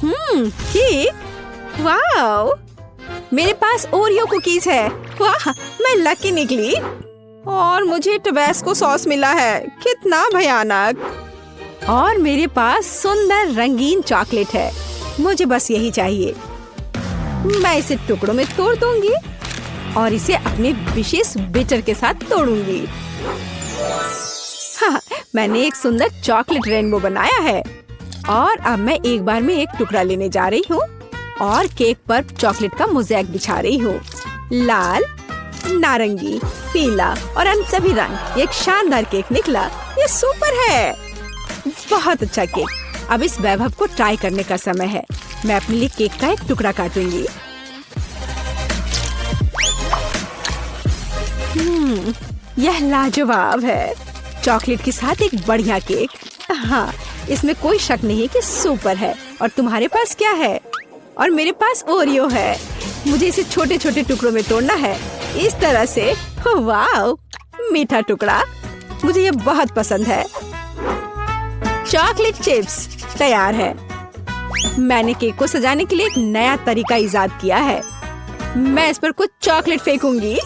Cake, wow, मेरे पास Oreo cookies है। वाह, मैं लकी निकली। और मुझे टबैस्को सॉस मिला है, कितना भयानक। और मेरे पास सुंदर रंगीन चॉकलेट है, मुझे बस यही चाहिए। मैं इसे टुकड़ों में तोड़ दूंगी और इसे अपने विशेष बिटर के साथ तोड़ूंगी। हाँ, मैंने एक सुंदर चॉकलेट रेनबो बनाया है। और अब मैं एक बार में एक टुकड़ा लेने जा रही हूँ और केक पर चॉकलेट का मोज़ेक बिछा रही हूँ। लाल, नारंगी, पीला और अन्य सभी रंग। एक शानदार केक निकला, ये सुपर है, बहुत अच्छा केक। अब इस वैभव को ट्राई करने का समय है। मैं अपने लिए केक का एक टुकड़ा काटूंगी। यह लाजवाब है, चॉकलेट के साथ एक बढ़िया केक। हाँ, इसमें कोई शक नहीं कि सुपर है। और तुम्हारे पास क्या है? और मेरे पास ओरियो है। मुझे इसे छोटे छोटे टुकड़ों में तोड़ना है, इस तरह से। वाह, मीठा टुकड़ा, मुझे ये बहुत पसंद है। चॉकलेट चिप्स तैयार है। मैंने केक को सजाने के लिए एक नया तरीका इजाद किया है। मैं इस पर कुछ चॉकलेट फेंकूंगी।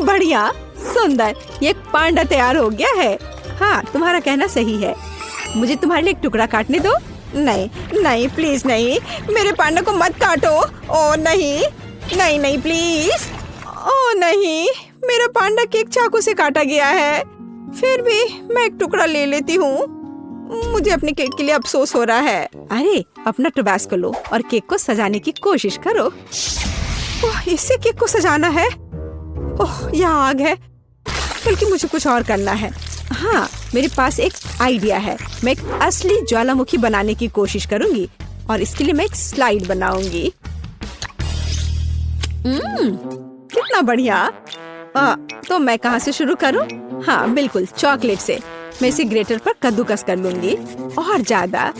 बढ़िया, सुंदर, ये एक पांडा तैयार हो गया है। हाँ, तुम्हारा कहना सही है। मुझे तुम्हारे लिए एक टुकड़ा काटने दो। नहीं नहीं, प्लीज नहीं, मेरे पांडा को मत काटो। ओ नहीं नहीं नहीं, प्लीज। ओ नहीं, मेरा पांडा केक चाकू से काटा गया है। फिर भी मैं एक टुकड़ा ले लेती हूँ, मुझे अपने केक के लिए अफसोस हो रहा है। अरे, अपना टबैस्को लो और केक को सजाने की कोशिश करो। ओह, इससे केक को सजाना है। ओह, यहाँ आग है, बल्कि मुझे कुछ और करना है। हाँ, मेरे पास एक आइडिया है। मैं एक असली ज्वालामुखी बनाने की कोशिश करूंगी और इसके लिए मैं एक स्लाइड बनाऊंगी। कितना बढ़िया। तो मैं कहाँ से शुरू करूं? हाँ, बिल्कुल, चॉकलेट से। मैं इसे ग्रेटर पर कद्दूकस कर लूंगी और ज्यादा।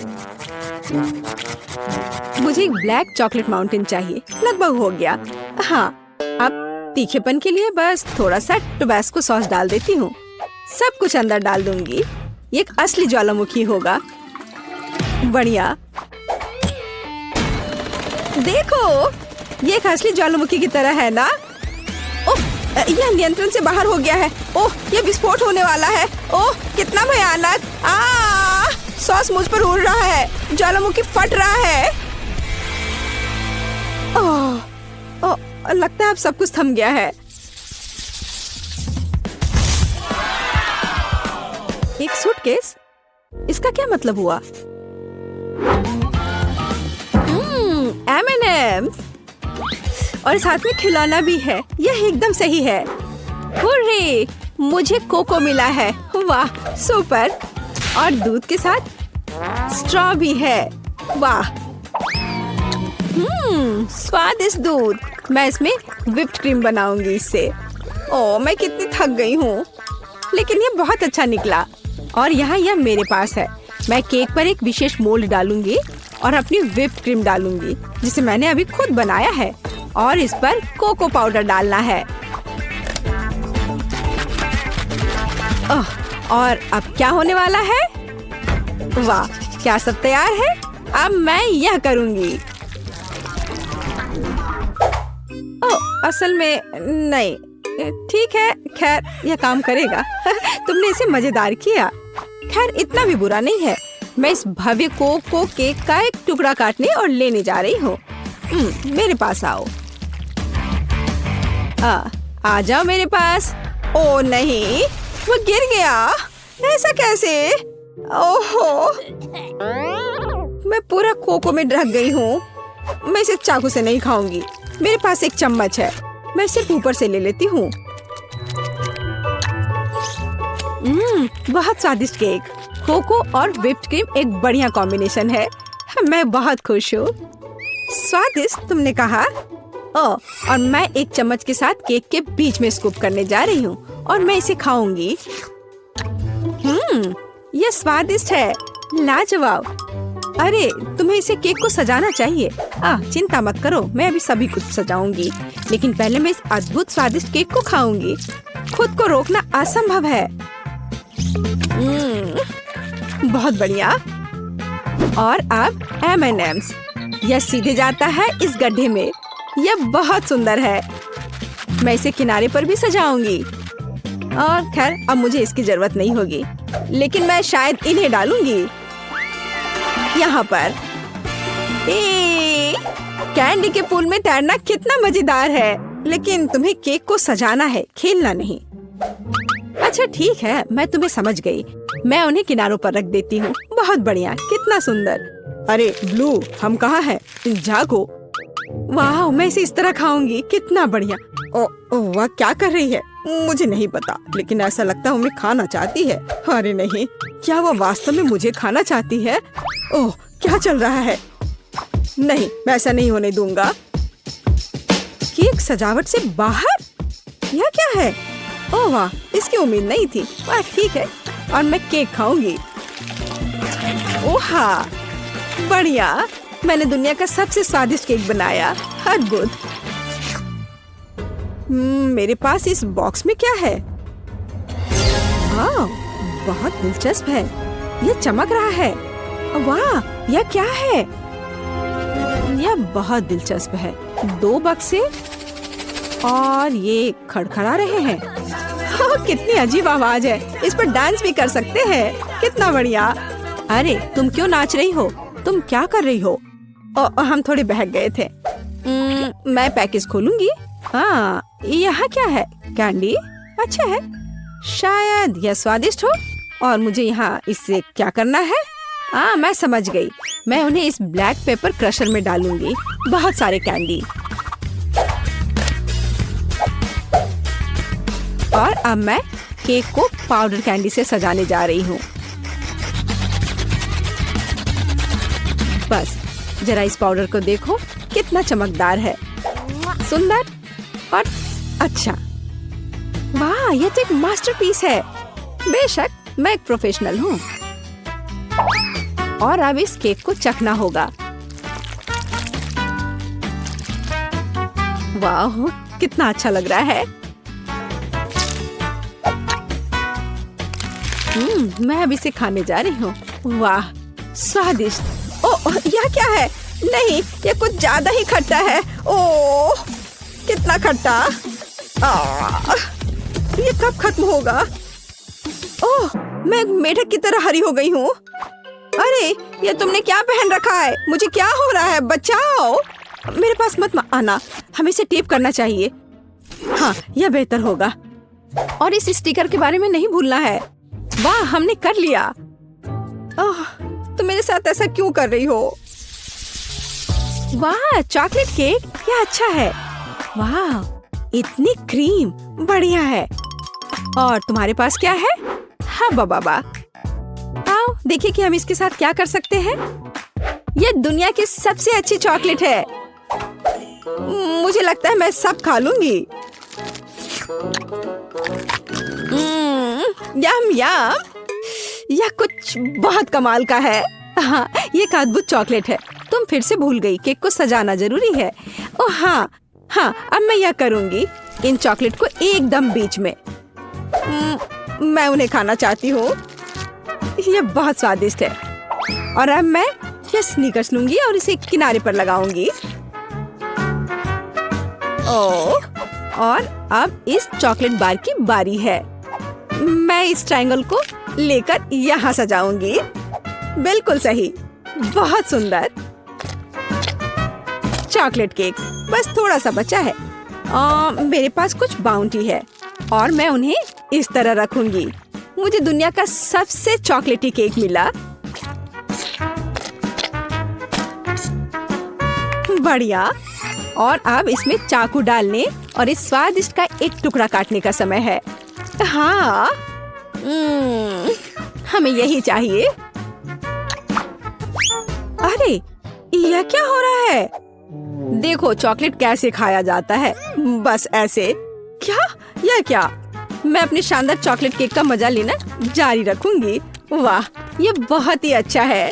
मुझे एक ब्लैक चॉकलेट माउंटेन चाहिए। लगभग हो गया। हाँ, अब तीखेपन के लिए बस थोड़ा सा टबैस्को सॉस डाल देती हूँ। सब कुछ अंदर डाल दूंगी। ये एक असली ज्वालामुखी होगा। बढ़िया, देखो, ये एक असली ज्वालामुखी की तरह है ना? ओह, यह नियंत्रण से बाहर हो गया है। ओह, ये विस्फोट होने वाला है। ओह, कितना भयानक। सॉस मुझ पर उड़ रहा है, ज्वालामुखी फट रहा है। ओह, लगता है अब सब कुछ थम गया है। एक सूटकेस, इसका क्या मतलब हुआ? M&M's और साथ में खिलौना भी है। यह एकदम सही है। हुर्रे, मुझे कोको मिला है। वाह, सुपर। और दूध के साथ स्ट्रॉ भी है। वाह, स्वादिष्ट दूध। मैं इसमें व्हिप्ड क्रीम बनाऊंगी इससे। ओह, मैं कितनी थक गई हूँ, लेकिन ये बहुत अच्छा निकला। और यहाँ यह मेरे पास है। मैं केक पर एक विशेष मोल्ड डालूंगी और अपनी व्हिप्ड क्रीम डालूंगी, जिसे मैंने अभी खुद बनाया है। और इस पर कोको पाउडर डालना है। और अब क्या होने वाला है? वाह, क्या सब तैयार है? अब मैं यह करूंगी। ओह, असल में नहीं, ठीक है, खैर यह काम करेगा। तुमने इसे मजेदार किया। खैर, इतना भी बुरा नहीं है। मैं इस भव्य कोको केक का एक टुकड़ा काटने और लेने जा रही हूँ। मेरे पास आओ। आ जाओ मेरे पास। ओ नहीं, वो गिर गया। ऐसा कैसे? ओहो, मैं पूरा कोको में ढक गई हूँ। मैं इसे चाकू से नहीं खाऊंगी। मेरे पास एक चम्मच है, मैं सिर्फ ऊपर से ले लेती हूँ। बहुत स्वादिष्ट केक। कोको और व्हिप्ड क्रीम एक बढ़िया कॉम्बिनेशन है। मैं बहुत खुश हूँ। स्वादिष्ट तुमने कहा। और मैं एक चम्मच के साथ केक के बीच में स्कूप करने जा रही हूँ और मैं इसे खाऊंगी। ये स्वादिष्ट है, लाजवाब। अरे, तुम्हें इसे केक को सजाना चाहिए। चिंता मत करो, मैं अभी सभी कुछ सजाऊंगी, लेकिन पहले मैं इस अद्भुत स्वादिष्ट केक को खाऊंगी। खुद को रोकना असंभव है। बहुत बढ़िया। और अब M&M's। यह सीधे जाता है इस गड्ढे में। यह बहुत सुंदर है। मैं इसे किनारे पर भी सजाऊंगी। और खैर अब मुझे इसकी जरूरत नहीं होगी, लेकिन मैं शायद इन्हें डालूंगी यहाँ पर। कैंडी के पूल में तैरना कितना मजेदार है, लेकिन तुम्हें केक को सजाना है, खेलना नहीं। अच्छा ठीक है, मैं तुम्हें समझ गई। मैं उन्हें किनारों पर रख देती हूँ। बहुत बढ़िया, कितना सुंदर। अरे ब्लू, हम कहाँ हैं? जागो। वाह, मैं इसे इस तरह खाऊंगी, कितना बढ़िया। ओ वाह, क्या कर रही है मुझे नहीं पता, लेकिन ऐसा लगता है उन्हें खाना चाहती है। अरे नहीं, क्या वो वास्तव में मुझे खाना चाहती है? ओह, क्या चल रहा है? नहीं, मैं ऐसा नहीं होने दूंगा। केक सजावट से बाहर? यह क्या है? ओह वाह, इसकी उम्मीद नहीं थी। वाह ठीक है, और मैं केक खाऊंगी। ओहा, बढ़िया। मैंने दुनिया का सबसे स्वादिष्ट केक बनाया। अद्भुत। मेरे पास इस बॉक्स में क्या है? बहुत दिलचस्प है। यह चमक रहा है। वाह, यह क्या है? यह बहुत दिलचस्प है। 2 बक्से और ये खड़खड़ा रहे हैं। कितनी अजीब आवाज है। इस पर डांस भी कर सकते हैं। कितना बढ़िया। अरे तुम क्यों नाच रही हो? तुम क्या कर रही हो? हम थोड़े बहक गए थे। मैं पैकेज खोलूंगी। हाँ, यहाँ क्या है? कैंडी? अच्छा है, शायद यह स्वादिष्ट हो। और मुझे यहाँ इससे क्या करना है? मैं समझ गई। मैं उन्हें इस ब्लैक पेपर क्रशर में डालूंगी। बहुत सारे कैंडी। और अब मैं केक को पाउडर कैंडी से सजाने जा रही हूँ। बस जरा इस पाउडर को देखो, कितना चमकदार है, सुंदर और अच्छा। वाह, यह तो एक मास्टरपीस है। बेशक, मैं एक प्रोफेशनल हूँ। और अब इस केक को चखना होगा। वाह, कितना अच्छा लग रहा है। मैं अब इसे खाने जा रही हूँ। वाह, स्वादिष्ट। ओह, यह क्या है? नहीं, यह कुछ ज्यादा ही खट्टा है। ओह, कितना खट्टा। ये कब खत्म होगा? ओह, मैं एक मेढक की तरह हरी हो गई हूँ। अरे, ये तुमने क्या पहन रखा है? मुझे क्या हो रहा है? बचाओ। मेरे पास मत आना, हमें इसे टेप करना चाहिए। हाँ, यह बेहतर होगा। और इस स्टिकर के बारे में नहीं भूलना है। वाह, हमने कर लिया। ओह, तुम मेरे साथ ऐसा क्यों कर रही हो? वाह, चॉकलेट केक, यह अच्छा है। वाह, इतनी क्रीम, बढ़िया है। और तुम्हारे पास क्या है? हाँ बाबा, आओ देखिए कि हम इसके साथ क्या कर सकते हैं। यह दुनिया की सबसे अच्छी चॉकलेट है। मुझे लगता है मैं सब खा लूंगी। यम यम, यह कुछ बहुत कमाल का है। हाँ, ये एक अद्भुत चॉकलेट है। तुम फिर से भूल गई, केक को सजाना जरूरी है। ओह हाँ, अब मैं यह करूंगी, इन चॉकलेट को एकदम बीच में। मैं उन्हें खाना चाहती हूँ। यह बहुत स्वादिष्ट है। और अब मैं यह स्नीकर्स लूंगी और इसे किनारे पर लगाऊंगी। ओह, और अब इस चॉकलेट बार की बारी है। मैं इस ट्रायंगल को लेकर यहाँ सजाऊंगी। बिल्कुल सही, बहुत सुंदर। चॉकलेट केक बस थोड़ा सा बचा है। मेरे पास कुछ बाउंटी है और मैं उन्हें इस तरह रखूंगी। मुझे दुनिया का सबसे चॉकलेटी केक मिला। बढ़िया। और अब इसमें चाकू डालने और इस स्वादिष्ट का एक टुकड़ा काटने का समय है। हाँ, हमें यही चाहिए। अरे, यह क्या हो रहा है? देखो चॉकलेट कैसे खाया जाता है, बस ऐसे। क्या? यह क्या? मैं अपने शानदार चॉकलेट केक का मजा लेना जारी रखूंगी। वाह, ये बहुत ही अच्छा है।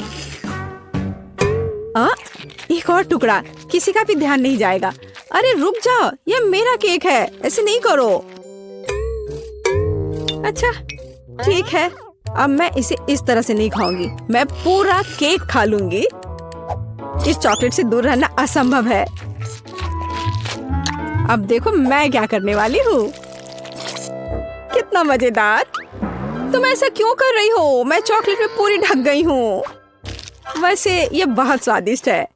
एक और टुकड़ा, किसी का भी ध्यान नहीं जाएगा। अरे रुक जाओ, यह मेरा केक है, ऐसे नहीं करो। अच्छा ठीक है, अब मैं इसे इस तरह से नहीं खाऊंगी। मैं पूरा केक खा लूंगी। इस चॉकलेट से दूर रहना असंभव है। अब देखो मैं क्या करने वाली हूँ। कितना मजेदार। तुम ऐसा क्यों कर रही हो? मैं चॉकलेट में पूरी ढक गई हूँ। वैसे ये बहुत स्वादिष्ट है।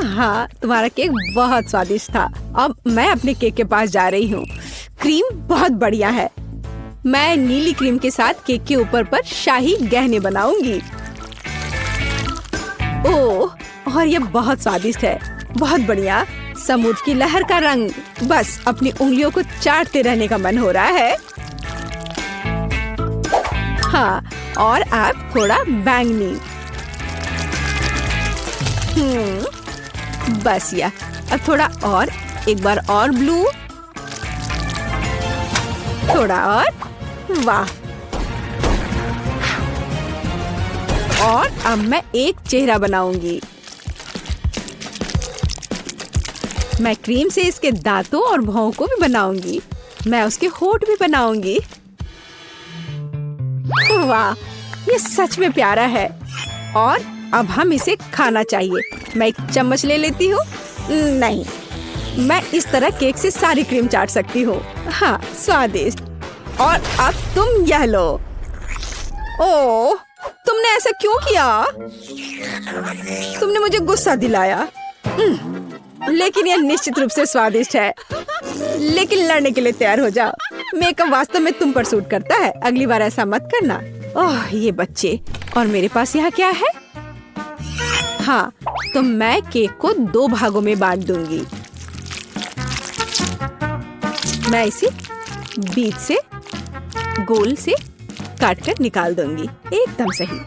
हाँ, तुम्हारा केक बहुत स्वादिष्ट था। अब मैं अपने केक के पास जा रही हूँ। क्रीम बहुत बढ़िया है। मैं नीली क्रीम के साथ केक के ऊपर पर शाही गहने बनाऊंगी। ओह, और ये बहुत स्वादिष्ट है। बहुत बढ़िया। समुद्र की लहर का रंग। बस अपनी उंगलियों को चाटते रहने का मन हो रहा है। हाँ, और अब थोड़ा बैंगनी। बस या अब थोड़ा और, एक बार और ब्लू, थोड़ा और। वाह। और अब मैं एक चेहरा बनाऊंगी। मैं क्रीम से इसके दांतों और भौं को भी बनाऊंगी। मैं उसके होंठ भी बनाऊंगी। वाह, ये सच में प्यारा है। और अब हम इसे खाना चाहिए। मैं एक चम्मच ले लेती हूँ। नहीं, मैं इस तरह केक से सारी क्रीम चाट सकती हूँ। हाँ, स्वादिष्ट। और अब तुम यह लो। ओह, तुमने ऐसा क्यों किया? तुमने मुझे गुस्सा दिलाया। लेकिन यह निश्चित रूप से स्वादिष्ट है। लेकिन लड़ने के लिए तैयार हो जाओ। मेकअप वास्तव में तुम पर सूट करता है। अगली बार ऐसा मत करना। ओह, ये बच्चे। और मेरे पास यहाँ क्या है? हाँ, तो मैं केक को 2 भागों में बांट दूंगी। मैं इसे बीच से गोल से काट कर निकाल दूंगी। एकदम सही।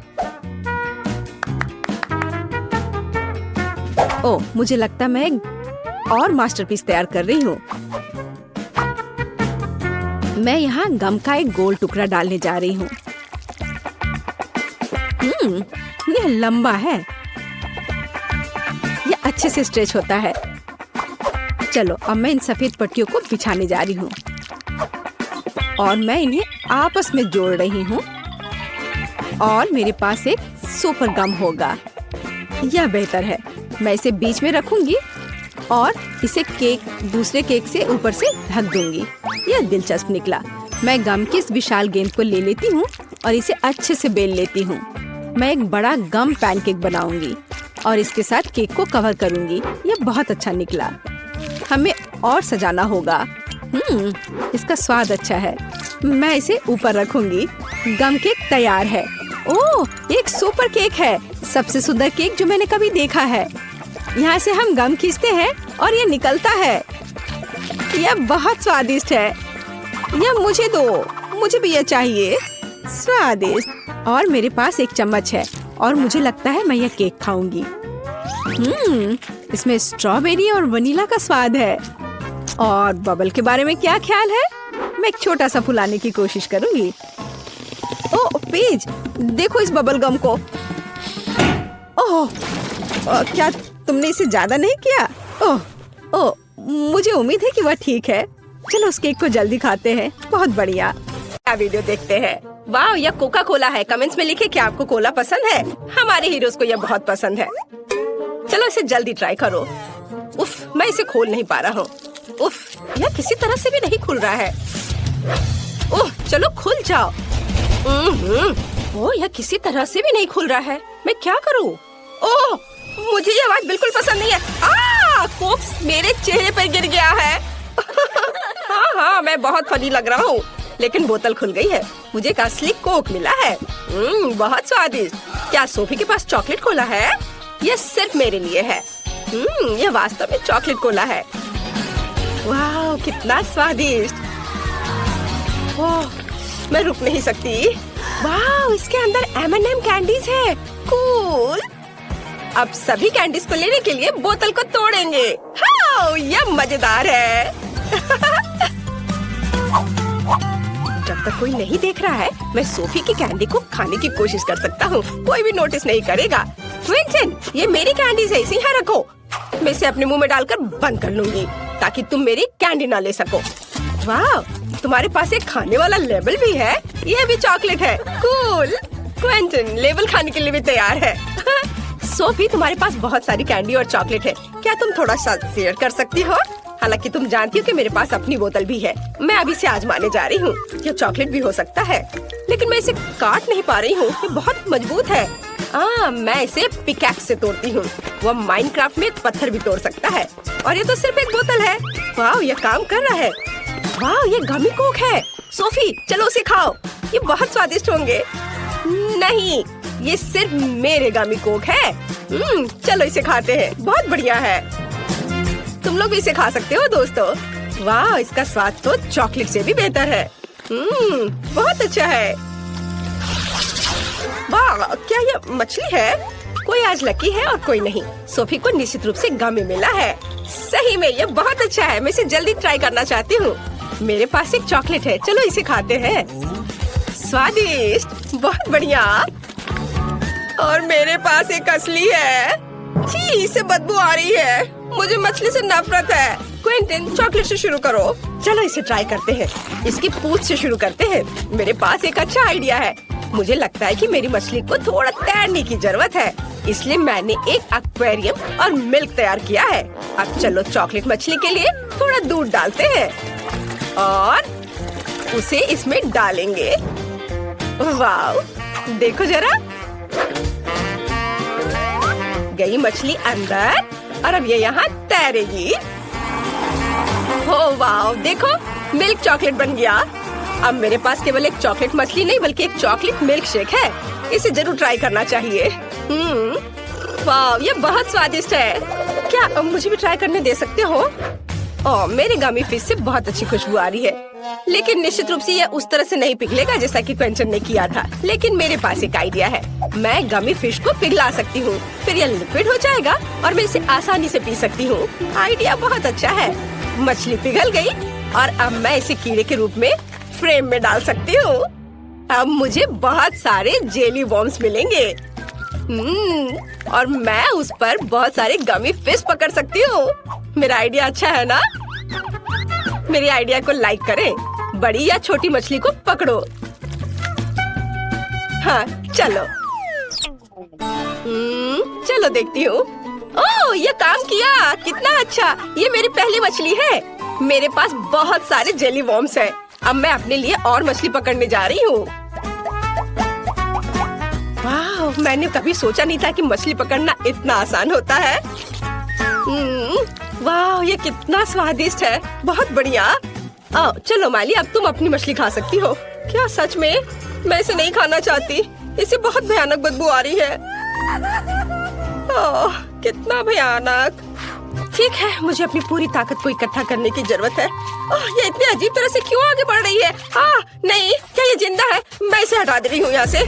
ओह, मुझे लगता मैं एक और मास्टरपीस तैयार कर रही हूँ। मैं यहाँ गम का एक गोल टुकड़ा डालने जा रही हूँ। यह लंबा है। यह अच्छे से स्ट्रेच होता है। चलो, अब मैं इन सफेद पट्टियों को बिछाने जा रही हूँ और मैं इन्हें आपस में जोड़ रही हूँ। और मेरे पास एक सुपर गम होगा। यह बेहतर है। मैं इसे बीच में रखूंगी और इसे केक दूसरे केक से ऊपर से ढक दूंगी। यह दिलचस्प निकला। मैं गम की इस विशाल गेंद को ले लेती हूँ और इसे अच्छे से बेल लेती हूँ। मैं एक बड़ा गम पैनकेक बनाऊंगी और इसके साथ केक को कवर करूंगी। यह बहुत अच्छा निकला। हमें और सजाना होगा। इसका स्वाद अच्छा है। मैं इसे ऊपर रखूंगी। गम केक तैयार है। ओह, एक सुपर केक है। सबसे सुंदर केक जो मैंने कभी देखा है। यहाँ से हम गम खींचते हैं और ये निकलता है। यह बहुत स्वादिष्ट है। यह मुझे दो। मुझे भी यह चाहिए। स्वादिष्ट। और मेरे पास एक चम्मच है और मुझे लगता है मैं यह केक खाऊंगी। इसमें स्ट्रॉबेरी और वनीला का स्वाद है। और बबल के बारे में क्या ख्याल है? मैं एक छोटा सा फुलाने की कोशिश करूंगी। ओह पेज, देखो इस बबल गम को। ओह, क्या तुमने इसे ज्यादा नहीं किया? ओह, मुझे उम्मीद है कि वह ठीक है। चलो उस केक को जल्दी खाते हैं। बहुत बढ़िया। वीडियो देखते हैं। वाह, यह कोका कोला है। कमेंट्स में लिखे कि आपको कोला पसंद है। हमारे हीरोज को यह बहुत पसंद है। चलो इसे जल्दी ट्राई करो। उफ, मैं इसे खोल नहीं पा रहा हूँ। उफ, यह किसी तरह से भी नहीं खुल रहा है। ओह, चलो खुल जाओ। ओह, यह किसी तरह से भी नहीं खुल रहा है। मैं क्या करूँ? ओह, मुझे ये आवाज बिल्कुल पसंद नहीं है। कोक मेरे चेहरे पर गिर गया है। हाँ, मैं बहुत फनी लग रहा हूँ। लेकिन बोतल खुल गई है। मुझे एक असली कोक मिला है। बहुत स्वादिष्ट। क्या सोफी के पास चॉकलेट कोला है? यह सिर्फ मेरे लिए है। यह वास्तव में चॉकलेट कोला है। वाह, कितना स्वादिष्ट। मैं रुक नहीं सकती। वाह, इसके अंदर M&M कैंडीज है। कूल। अब सभी कैंडीज को लेने के लिए बोतल को तोड़ेंगे। हाँ, यह मजेदार है। जब तक कोई नहीं देख रहा है, मैं सोफी की कैंडी को खाने की कोशिश कर सकता हूँ। कोई भी नोटिस नहीं करेगा। क्विंटन, ये मेरी कैंडीज है, इसे यहाँ रखो। मैं इसे अपने मुंह में डालकर बंद कर लूंगी ताकि तुम मेरी कैंडी ना ले सको। वाह, तुम्हारे पास एक खाने वाला लेबल भी है। यह भी चॉकलेट है। कूल। क्विंटन लेबल खाने के लिए भी तैयार है। सोफी, तुम्हारे पास बहुत सारी कैंडी और चॉकलेट है, क्या तुम थोड़ा सा शेयर कर सकती हो? हालांकि तुम जानती हो कि मेरे पास अपनी बोतल भी है। मैं अभी से आजमाने जा रही हूँ। ये चॉकलेट भी हो सकता है, लेकिन मैं इसे काट नहीं पा रही हूँ। ये बहुत मजबूत है। मैं इसे पिकैक्स से तोड़ती हूँ। वो माइनक्राफ्ट में एक पत्थर भी तोड़ सकता है। और ये तो सिर्फ एक बोतल है। वाह, ये काम कर रहा है। वाह, ये गमी कोक है। सोफी, चलो उसे खाओ, ये बहुत स्वादिष्ट होंगे। नहीं, ये सिर्फ मेरे गमी कोक है। चलो इसे खाते हैं, बहुत बढ़िया है। तुम लोग भी इसे खा सकते हो दोस्तों। वाह, इसका स्वाद तो चॉकलेट से भी बेहतर है। बहुत अच्छा है। वाह, क्या ये मछली है? कोई आज लकी है और कोई नहीं। सोफी को निश्चित रूप से गमी मिला है। सही में ये बहुत अच्छा है। मैं इसे जल्दी ट्राई करना चाहती हूँ। मेरे पास एक चॉकलेट है, चलो इसे खाते हैं। स्वादिष्ट, बहुत बढ़िया। और मेरे पास एक असली है। छी, इससे बदबू आ रही है। मुझे मछली से नफरत है। क्विंटन, चॉकलेट से शुरू करो। चलो इसे ट्राई करते हैं। इसकी पूंछ से शुरू करते हैं। मेरे पास एक अच्छा आइडिया है। मुझे लगता है कि मेरी मछली को थोड़ा तैरने की जरूरत है, इसलिए मैंने एक एक्वेरियम और मिल्क तैयार किया है। अब चलो चॉकलेट मछली के लिए थोड़ा दूध डालते हैं और उसे इसमें डालेंगे। वाव, देखो जरा, गई मछली अंदर और अब ये यहाँ तैरेगी। हो वाव, देखो मिल्क चॉकलेट बन गया। अब मेरे पास केवल एक चॉकलेट मछली नहीं बल्कि एक चॉकलेट मिल्क शेक है। इसे जरूर ट्राई करना चाहिए। वाव, ये बहुत स्वादिष्ट है। क्या मुझे भी ट्राई करने दे सकते हो? मेरे गमी फिश से बहुत अच्छी खुशबू आ रही है, लेकिन निश्चित रूप से ये उस तरह से नहीं पिघलेगा जैसा कि क्विंटन ने किया था। लेकिन मेरे पास एक आइडिया है। मैं गमी फिश को पिघला सकती हूँ, फिर यह लिक्विड हो जाएगा और मैं इसे आसानी से पी सकती हूँ। आइडिया बहुत अच्छा है। मछली पिघल गई और अब मैं इसे कीड़े के रूप में फ्रेम में डाल सकती हूँ। अब मुझे बहुत सारे जेली वॉर्म्स मिलेंगे। और मैं उस पर बहुत सारे गमी फिश पकड़ सकती हूँ। मेरा आइडिया अच्छा है ना? मेरे आइडिया को लाइक करें। बड़ी या छोटी मछली को पकड़ो। हाँ, चलो। चलो देखती हूँ। ओह, ये काम किया, कितना अच्छा। ये मेरी पहली मछली है। मेरे पास बहुत सारे जेली वॉर्म्स हैं। अब मैं अपने लिए और मछली पकड़ने जा रही हूँ। वाह, मैंने कभी सोचा नहीं था कि मछली पकड़ना इतना आसान होता है। वाह, ये कितना स्वादिष्ट है। बहुत बढ़िया। चलो माली, अब तुम अपनी मछली खा सकती हो। क्या सच में? मैं इसे नहीं खाना चाहती। इसे बहुत भयानक बदबू आ रही है। कितना भयानक। ठीक है, मुझे अपनी पूरी ताकत को इकट्ठा करने की जरूरत है। ये इतनी अजीब तरह से क्यों आगे बढ़ रही है? नहीं, क्या ये जिंदा है? मैं इसे हटा दे रही हूँ यहाँ से।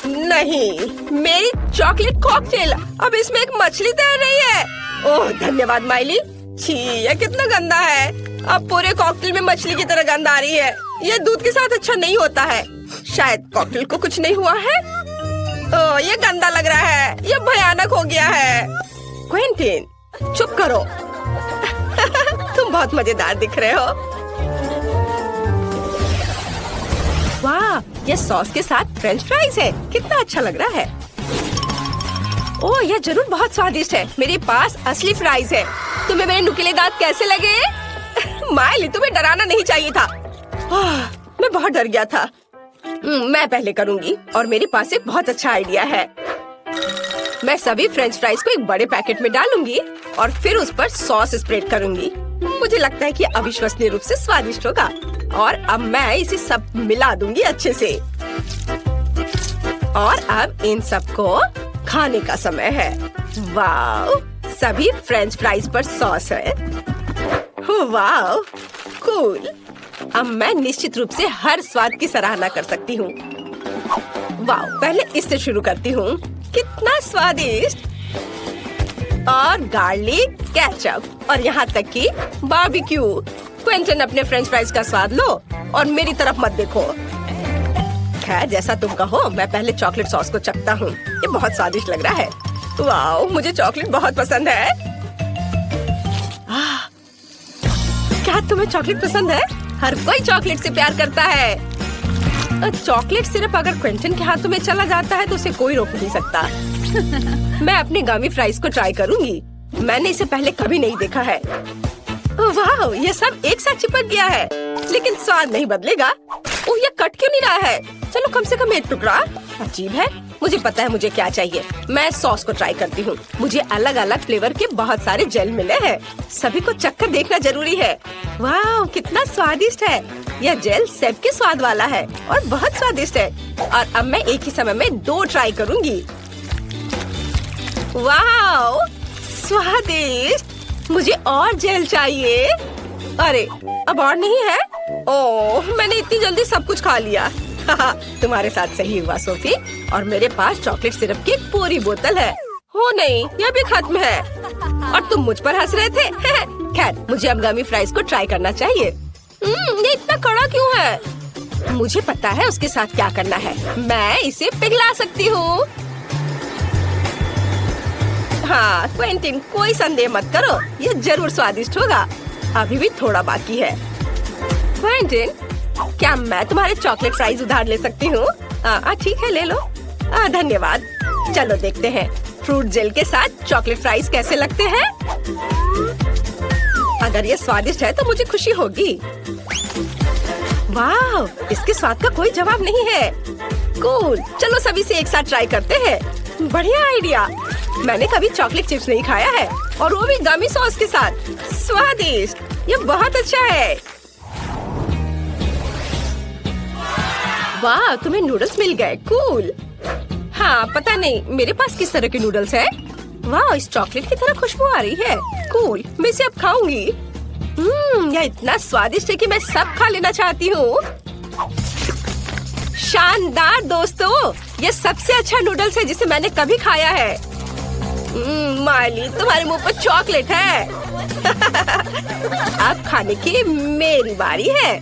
नहीं, मेरी चॉकलेट कॉकटेल, अब इसमें एक मछली तैर रही है। ओह धन्यवाद माइली। छी, ये कितना गंदा है। अब पूरे कॉकटेल में मछली की तरह गंद आ रही है। ये दूध के साथ अच्छा नहीं होता है। शायद कॉकटेल को कुछ नहीं हुआ है। ये गंदा लग रहा है। ये भयानक हो गया है। क्विंटन, चुप करो। तुम बहुत मजेदार दिख रहे हो। वाह, ये सॉस के साथ फ्रेंच फ्राइज है। कितना अच्छा लग रहा है। ओह, यह जरूर बहुत स्वादिष्ट है। मेरे पास असली फ्राइज है। तुम्हें मेरे नुकीले दांत कैसे लगे? माइली, तुम्हें डराना नहीं चाहिए था। मैं बहुत डर गया था। मैं पहले करूंगी और मेरे पास एक बहुत अच्छा आइडिया है। मैं सभी फ्रेंच फ्राइज को एक बड़े पैकेट में डालूंगी और फिर उस पर सॉस स्प्रेड करूंगी। मुझे लगता है कि अविश्वसनीय रूप से स्वादिष्ट होगा। और अब मैं इसे सब मिला दूंगी अच्छे से। और अब इन सबको खाने का समय है। वाव, सभी फ्रेंच फ्राइज पर सॉस है। वाव, कूल। अब मैं निश्चित रूप से हर स्वाद की सराहना कर सकती हूँ। वाव, पहले इससे शुरू करती हूँ। कितना स्वादिष्ट। और गार्लिक केचप और यहाँ तक कि बारबेक्यू। क्विंटन, अपने फ्रेंच फ्राइज का स्वाद लो और मेरी तरफ मत देखो। खैर, जैसा तुम कहो। मैं पहले चॉकलेट सॉस को चखता हूँ। ये बहुत स्वादिष्ट लग रहा है। वाओ, मुझे चॉकलेट बहुत पसंद है। क्या तुम्हें चॉकलेट पसंद है? हर कोई चॉकलेट से प्यार करता है। चॉकलेट सिर्फ अगर क्विंटन के हाथों में चला जाता है तो उसे कोई रोक नहीं सकता। मैं अपने गमी फ्राइज को ट्राई करूंगी। मैंने इसे पहले कभी नहीं देखा है। वाह, ये सब एक साथ चिपक गया है, लेकिन स्वाद नहीं बदलेगा। ओह, ये कट क्यों नहीं रहा है? चलो कम से कम एक टुकड़ा। अजीब है। मुझे पता है मुझे क्या चाहिए। मैं सॉस को ट्राई करती हूँ। मुझे अलग अलग फ्लेवर के बहुत सारे जेल मिले हैं। सभी को चखकर देखना जरूरी है। वाह, कितना स्वादिष्ट है। यह जेल सेब के स्वाद वाला है और बहुत स्वादिष्ट है। और अब मैं एक ही समय में 2 ट्राई करूँगी। वाह, स्वादिष्ट। मुझे और जेल चाहिए। अरे, अब और नहीं है? ओह, मैंने इतनी जल्दी सब कुछ खा लिया। तुम्हारे साथ सही हुआ सोफी। और मेरे पास चॉकलेट सिरप की पूरी बोतल है। हो नहीं, यह भी खत्म है। और तुम मुझ पर हंस रहे थे। खैर, मुझे अब गमी फ्राइज को ट्राई करना चाहिए। ये इतना कड़ा क्यों है? मुझे पता है उसके साथ क्या करना है। मैं इसे पिघला सकती हूँ। हाँ क्विंटीन, कोई संदेह मत करो, ये जरूर स्वादिष्ट होगा। अभी भी थोड़ा बाकी है। क्विंटीन, क्या मैं तुम्हारे चॉकलेट फ्राइज उधार ले सकती हूँ? ठीक है, ले लो। धन्यवाद। चलो देखते हैं फ्रूट जेल के साथ चॉकलेट फ्राइज कैसे लगते हैं। अगर ये स्वादिष्ट है तो मुझे खुशी होगी। वाह, इसके स्वाद का कोई जवाब नहीं है। कूल, चलो सभी से एक साथ ट्राई करते हैं। बढ़िया आइडिया। मैंने कभी चॉकलेट चिप्स नहीं खाया है, और वो भी गमी सॉस के साथ। स्वादिष्ट, ये बहुत अच्छा है। वाह, तुम्हें नूडल्स मिल गए। कूल। हाँ, पता नहीं मेरे पास किस तरह के नूडल्स है। वाह, इस चॉकलेट की तरह खुशबू आ रही है। कूल, मैं इसे अब खाऊंगी। यह इतना स्वादिष्ट है कि मैं सब खा लेना चाहती हूँ। शानदार दोस्तों, ये सबसे अच्छा नूडल्स है जिसे मैंने कभी खाया है। मार्ली, तुम्हारे मुंह पर चॉकलेट है। अब खाने की मेरी बारी है।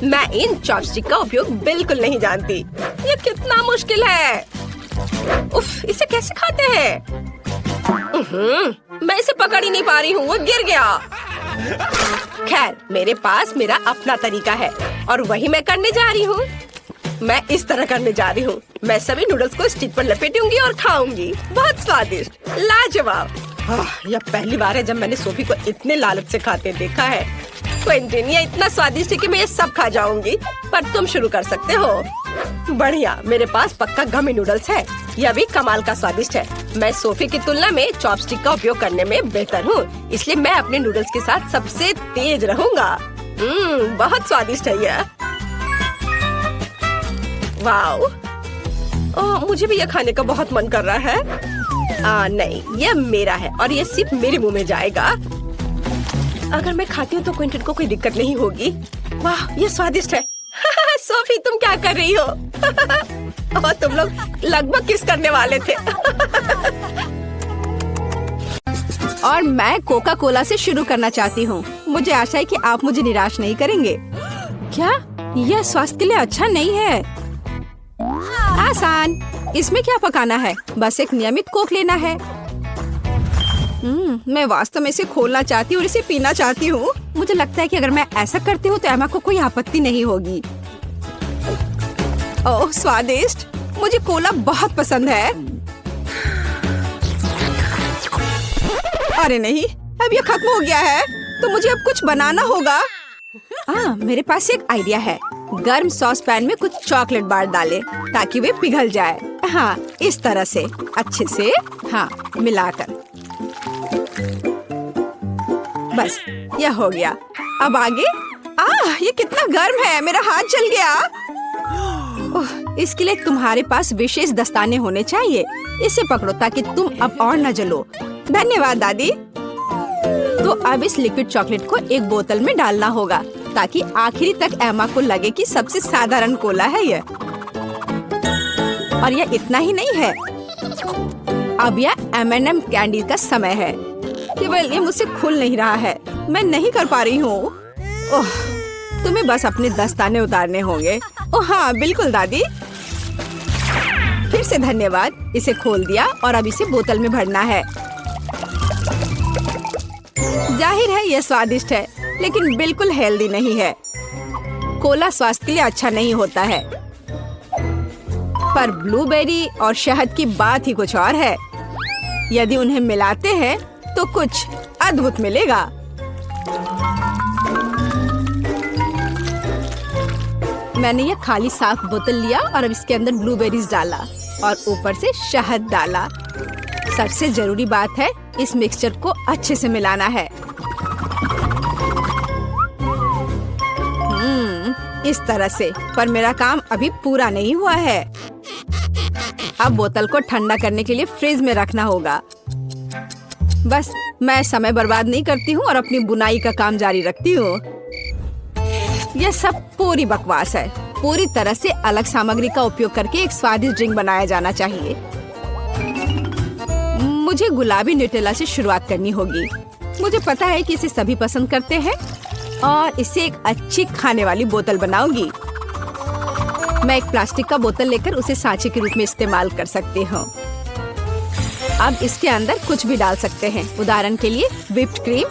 मैं इन चॉपस्टिक का उपयोग बिल्कुल नहीं जानती। ये कितना मुश्किल है। उफ, इसे कैसे खाते हैं? मैं इसे पकड़ ही नहीं पा रही हूँ, वो गिर गया। खैर, मेरे पास मेरा अपना तरीका है और वही मैं करने जा रही हूँ। मैं इस तरह करने जा रही हूँ। मैं सभी नूडल्स को स्टिक पर लपेटूंगी और खाऊंगी। बहुत स्वादिष्ट, लाजवाब। यह पहली बार है जब मैंने सोफी को इतने लालच से खाते देखा है। क्विंटीन, ये इतना स्वादिष्ट है कि मैं ये सब खा जाऊंगी। पर तुम शुरू कर सकते हो। बढ़िया, मेरे पास पक्का गमी नूडल्स है। यह भी कमाल का स्वादिष्ट है। मैं सोफी की तुलना में चॉपस्टिक का उपयोग करने में बेहतर हूँ, इसलिए मैं अपने नूडल्स के साथ सबसे तेज रहूंगा। बहुत स्वादिष्ट है यह। वाओ, मुझे भी यह खाने का बहुत मन कर रहा है। नहीं, यह मेरा है और यह सिर्फ मेरे मुंह में जाएगा। अगर मैं खाती हूँ तो क्विंटन को कोई दिक्कत नहीं होगी। वाह, ये स्वादिष्ट है। सोफी, तुम क्या कर रही हो? और तुम लोग लगभग किस करने वाले थे। और मैं कोका कोला से शुरू करना चाहती हूँ। मुझे आशा है कि आप मुझे निराश नहीं करेंगे। क्या यह स्वास्थ्य के लिए अच्छा नहीं है? आसान। इसमें क्या पकाना है? बस एक नियमित कोक लेना है। मैं वास्तव में इसे खोलना चाहती हूँ और इसे पीना चाहती हूँ। मुझे लगता है कि अगर मैं ऐसा करती हूँ तो एमा को कोई आपत्ति नहीं होगी। ओह, स्वादिष्ट। मुझे कोला बहुत पसंद है। अरे नहीं, अब ये खत्म हो गया है तो मुझे अब कुछ बनाना होगा। मेरे पास एक आइडिया है। गर्म सॉस पैन में कुछ चॉकलेट बार डालें ताकि वे पिघल जाए। हाँ, इस तरह से अच्छे से मिलाकर। बस, यह हो गया। अब आगे। ये कितना गर्म है, मेरा हाथ जल गया। इसके लिए तुम्हारे पास विशेष दस्ताने होने चाहिए। इसे पकड़ो ताकि तुम अब और न जलो। धन्यवाद दादी। तो अब इस लिक्विड चॉकलेट को एक बोतल में डालना होगा ताकि आखिरी तक एमा को लगे कि सबसे साधारण कोला है यह। और यह इतना ही नहीं है। अब यह M&M कैंडी का समय है। केवल ये मुझसे खुल नहीं रहा है। मैं नहीं कर पा रही हूँ। ओह, तुम्हें बस अपने दस्ताने उतारने होंगे। ओह हाँ, बिल्कुल दादी। फिर से धन्यवाद। इसे खोल दिया और अब इसे बोतल में भरना है। जाहिर है यह स्वादिष्ट है, लेकिन बिल्कुल हेल्दी नहीं है। कोला स्वास्थ्य के लिए अच्छा नहीं होता है। पर ब्लूबेरी और शहद की बात ही कुछ और है। यदि उन्हें मिलाते हैं तो कुछ अद्भुत मिलेगा। मैंने यह खाली साफ बोतल लिया और अब इसके अंदर ब्लूबेरीज डाला और ऊपर से शहद डाला। सबसे जरूरी बात है इस मिक्सचर को अच्छे से मिलाना है। इस तरह से। पर मेरा काम अभी पूरा नहीं हुआ है। अब बोतल को ठंडा करने के लिए फ्रिज में रखना होगा। बस मैं समय बर्बाद नहीं करती हूँ और अपनी बुनाई का काम जारी रखती हूँ। यह सब पूरी बकवास है। पूरी तरह से अलग सामग्री का उपयोग करके एक स्वादिष्ट ड्रिंक बनाया जाना चाहिए। मुझे गुलाबी न्यूटेला से शुरुआत करनी होगी। मुझे पता है कि इसे सभी पसंद करते हैं और इससे एक अच्छी खाने वाली बोतल बनाऊंगी। मैं एक प्लास्टिक का बोतल लेकर उसे सांचे के रूप में इस्तेमाल कर सकती हूँ। अब इसके अंदर कुछ भी डाल सकते हैं। उदाहरण के लिए व्हिप्ड क्रीम,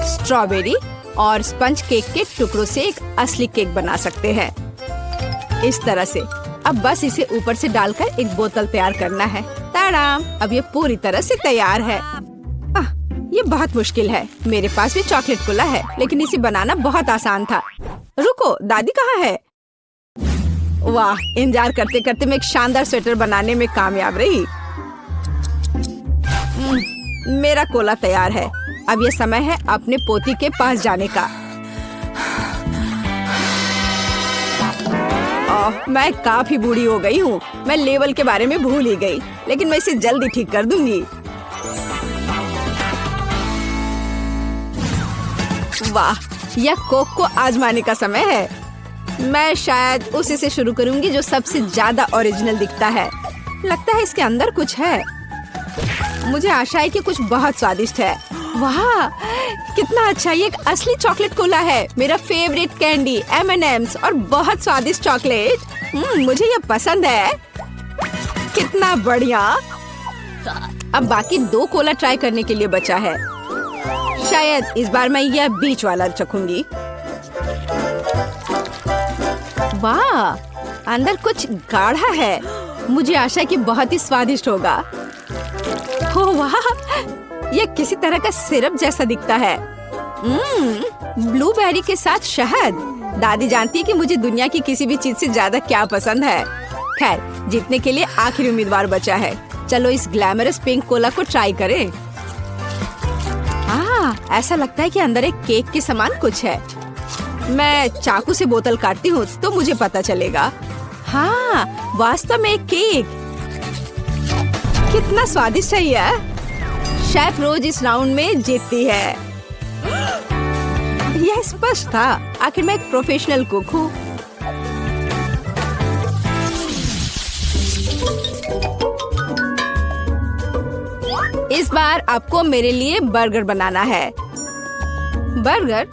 स्ट्रॉबेरी और स्पंज केक के टुकड़ों से एक असली केक बना सकते हैं। इस तरह से। अब बस इसे ऊपर से डालकर एक बोतल तैयार करना है। ताड़ाम! अब ये पूरी तरह से तैयार है। ये बहुत मुश्किल है। मेरे पास भी चॉकलेट कोला है, लेकिन इसे बनाना बहुत आसान था। रुको, दादी कहाँ है? वाह! इंतजार करते करते मैं एक शानदार स्वेटर बनाने में कामयाब रही। मेरा कोला तैयार है। अब ये समय है अपने पोती के पास जाने का। मैं काफी बूढ़ी हो गई हूँ। मैं लेवल के बारे में भूल ही गई, लेकिन मैं इसे जल्दी ठीक कर दूंगी। वाह! यह कोक को आजमाने का समय है। मैं शायद उसी से शुरू करूंगी जो सबसे ज्यादा ओरिजिनल दिखता है। लगता है इसके अंदर कुछ है। मुझे आशा है कि कुछ बहुत स्वादिष्ट है। वाह! कितना अच्छा! ये एक असली चॉकलेट कोला है। मेरा फेवरेट कैंडी M&M's और बहुत स्वादिष्ट चॉकलेट। मुझे ये पसंद है। कितना बढ़िया! अब बाकी 2 कोला ट्राई करने के लिए बचा है। शायद इस बार मैं यह बीच वाला चखूंगी। वाह! अंदर कुछ गाढ़ा है। मुझे आशा है कि बहुत ही स्वादिष्ट होगा। ओह वाह! यह किसी तरह का सिरप जैसा दिखता है। ब्लूबेरी के साथ शहद। दादी जानती है कि मुझे दुनिया की किसी भी चीज से ज्यादा क्या पसंद है। खैर, जीतने के लिए आखिरी उम्मीदवार बचा है। चलो इस ग्लैमरस पिंक कोला को ट्राई करें। ऐसा लगता है कि अंदर एक केक के समान कुछ है। मैं चाकू से बोतल काटती हूँ तो मुझे पता चलेगा। हाँ, वास्तव में एक केक। कितना स्वादिष्ट है यह। शेफ रोज इस राउंड में जीतती है। यह स्पष्ट था। आखिर मैं एक प्रोफेशनल कुक हूँ। इस बार आपको मेरे लिए बर्गर बनाना है। बर्गर?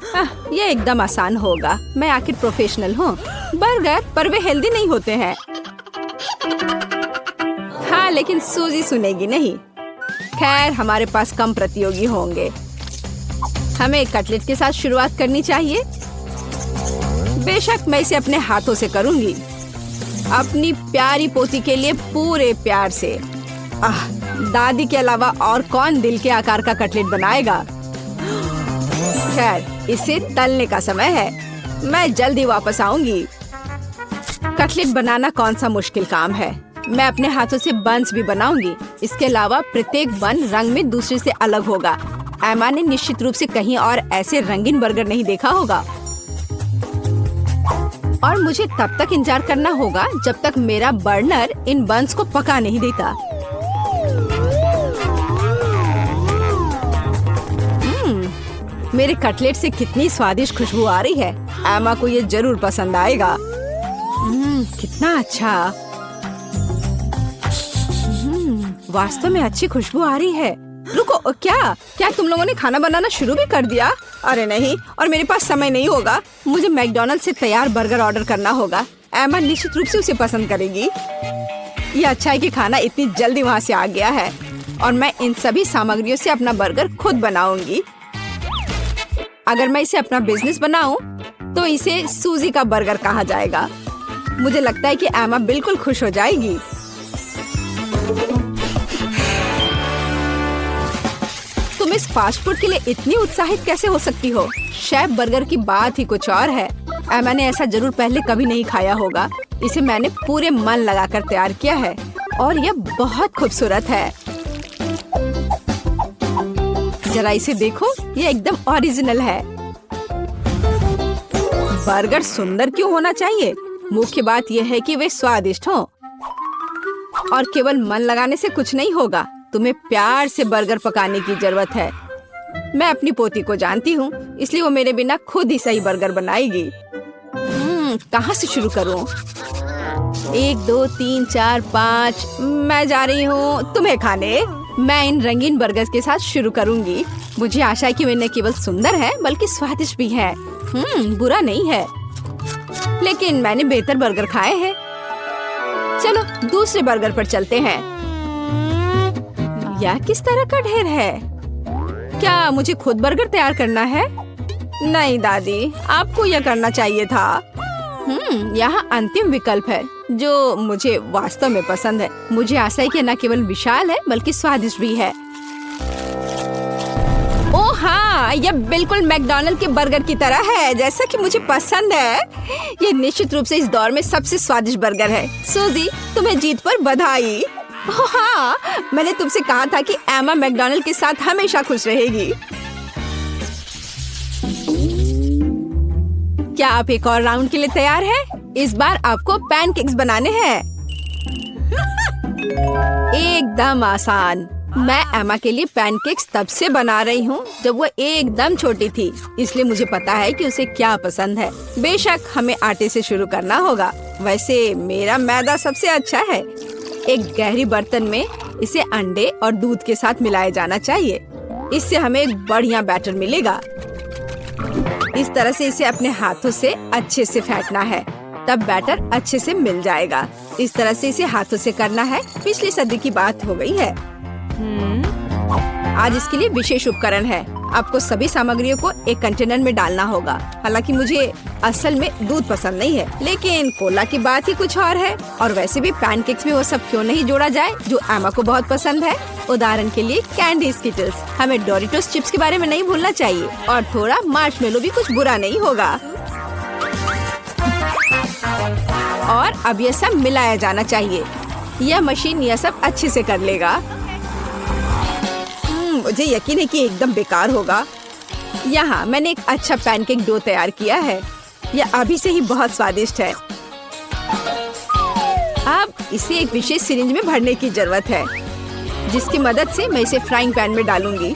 यह एकदम आसान होगा। मैं आखिर प्रोफेशनल हूँ। बर्गर? पर वे हेल्दी नहीं होते हैं। हाँ, लेकिन सूजी सुनेगी नहीं। खैर, हमारे पास कम प्रतियोगी होंगे। हमें कटलेट के साथ शुरुआत करनी चाहिए। बेशक मैं इसे अपने हाथों से करूंगी। अपनी प्यारी पोती के लिए पूरे प्यार से। दादी के अलावा और कौन दिल के आकार का कटलेट बनाएगा? खैर, इसे तलने का समय है। मैं जल्दी वापस आऊंगी। कटलेट बनाना कौन सा मुश्किल काम है। मैं अपने हाथों से बन्स भी बनाऊंगी। इसके अलावा प्रत्येक बन रंग में दूसरे से अलग होगा। एमा ने निश्चित रूप से कहीं और ऐसे रंगीन बर्गर नहीं देखा होगा। और मुझे तब तक इंतजार करना होगा जब तक मेरा बर्नर इन बन्स को पका नहीं देता। मेरे कटलेट से कितनी स्वादिष्ट खुशबू आ रही है। एमा को ये जरूर पसंद आएगा। कितना अच्छा। वास्तव में अच्छी खुशबू आ रही है। रुको, क्या तुम लोगों ने खाना बनाना शुरू भी कर दिया? अरे नहीं, और मेरे पास समय नहीं होगा। मुझे मैकडॉनल्ड से तैयार बर्गर ऑर्डर करना होगा। एमा निश्चित रूप से उसे पसंद करेगी। ये अच्छा है कि खाना इतनी जल्दी वहाँ से आ गया है और मैं इन सभी सामग्रियों से अपना बर्गर खुद बनाऊंगी। अगर मैं इसे अपना बिजनेस बनाऊं तो इसे सूजी का बर्गर कहा जाएगा। मुझे लगता है कि एमा बिल्कुल खुश हो जाएगी। तुम इस फास्ट फूड के लिए इतनी उत्साहित कैसे हो सकती हो? शेफ बर्गर की बात ही कुछ और है। एमा ने ऐसा जरूर पहले कभी नहीं खाया होगा। इसे मैंने पूरे मन लगाकर तैयार किया है और यह बहुत खूबसूरत है। जरा इसे देखो, ये एकदम ओरिजिनल है। बर्गर सुंदर क्यों होना चाहिए? मुख्य बात यह है कि वे स्वादिष्ट हों। और केवल मन लगाने से कुछ नहीं होगा, तुम्हें प्यार से बर्गर पकाने की जरूरत है। मैं अपनी पोती को जानती हूँ, इसलिए वो मेरे बिना खुद ही सही बर्गर बनाएगी। कहाँ से शुरू करूँ? 1 2 3 4 5 मैं जा रही हूँ तुम्हें खाने। मैं इन रंगीन बर्गर्स के साथ शुरू करूँगी। मुझे आशा है कि वे न केवल सुंदर है बल्कि स्वादिष्ट भी है। बुरा नहीं है, लेकिन मैंने बेहतर बर्गर खाए हैं। चलो दूसरे बर्गर पर चलते हैं। यह किस तरह का ढेर है? क्या मुझे खुद बर्गर तैयार करना है? नहीं दादी, आपको यह करना चाहिए था। यहाँ अंतिम विकल्प है जो मुझे वास्तव में पसंद है। मुझे आशा है कि न केवल विशाल है बल्कि स्वादिष्ट भी है। ओह हाँ, यह बिल्कुल मैकडॉनल्ड के बर्गर की तरह है, जैसा कि मुझे पसंद है। यह निश्चित रूप से इस दौर में सबसे स्वादिष्ट बर्गर है। सूजी, तुम्हें जीत पर बधाई। ओह हाँ, मैंने तुमसे कहा था कि एमा मैकडॉनल्ड के साथ हमेशा खुश रहेगी। क्या आप एक और राउंड के लिए तैयार हैं? इस बार आपको पैनकेक्स बनाने हैं। एकदम आसान। मैं एमा के लिए पैनकेक्स तब से बना रही हूँ जब वो एकदम छोटी थी, इसलिए मुझे पता है कि उसे क्या पसंद है। बेशक हमें आटे से शुरू करना होगा। वैसे मेरा मैदा सबसे अच्छा है। एक गहरी बर्तन में इसे अंडे और दूध के साथ मिलाया जाना चाहिए। इससे हमें एक बढ़िया बैटर मिलेगा। इस तरह से इसे अपने हाथों से अच्छे से फेंटना है, तब बैटर अच्छे से मिल जाएगा। इस तरह से इसे हाथों से करना है। पिछली सदी की बात हो गई है। आज इसके लिए विशेष उपकरण है। आपको सभी सामग्रियों को एक कंटेनर में डालना होगा। हालांकि मुझे असल में दूध पसंद नहीं है, लेकिन कोला की बात ही कुछ और है। और वैसे भी पैनकेक्स में वो सब क्यों नहीं जोड़ा जाए जो एमा को बहुत पसंद है। उदाहरण के लिए कैंडी स्किटल्स। हमें डोरिटोस चिप्स के बारे में नहीं भूलना चाहिए, और थोड़ा मार्शमेलो भी कुछ बुरा नहीं होगा। और अब यह सब मिलाया जाना चाहिए। यह मशीन यह सब अच्छे से कर लेगा। मुझे यकीन है कि एकदम बेकार होगा। यहाँ मैंने एक अच्छा पैनकेक डो तैयार किया है। यह अभी से ही बहुत स्वादिष्ट है। अब इसे एक विशेष सिरिंज में भरने की जरूरत है, जिसकी मदद से मैं इसे फ्राइंग पैन में डालूंगी।